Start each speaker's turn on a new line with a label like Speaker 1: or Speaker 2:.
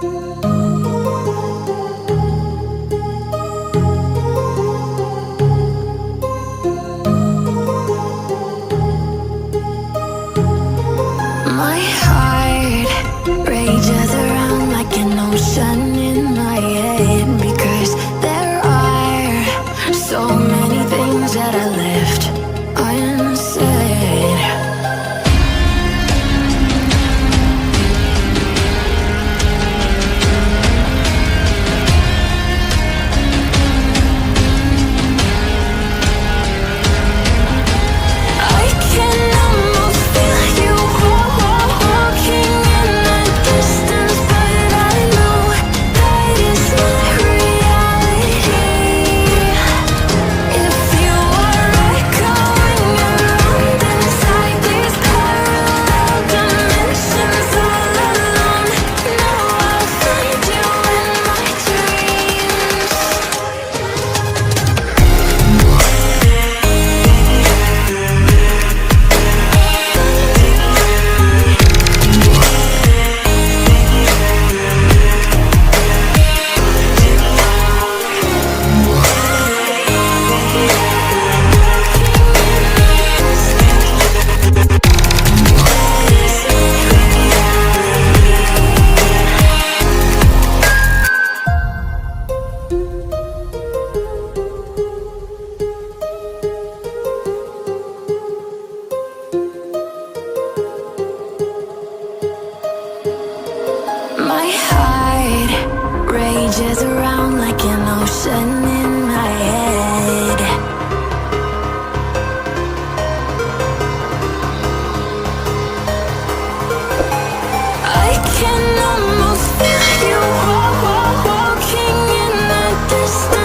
Speaker 1: My heart rages around like an ocean in my head, because there are so many things that I left unsaid. I can almost feel you walking in the distance, but I know that is not reality. If you are echoing around inside these parallel dimensions all alone, know I'll find you in my dreams. My heart rages around like an ocean in my head. I can almost feel you walking in the distance.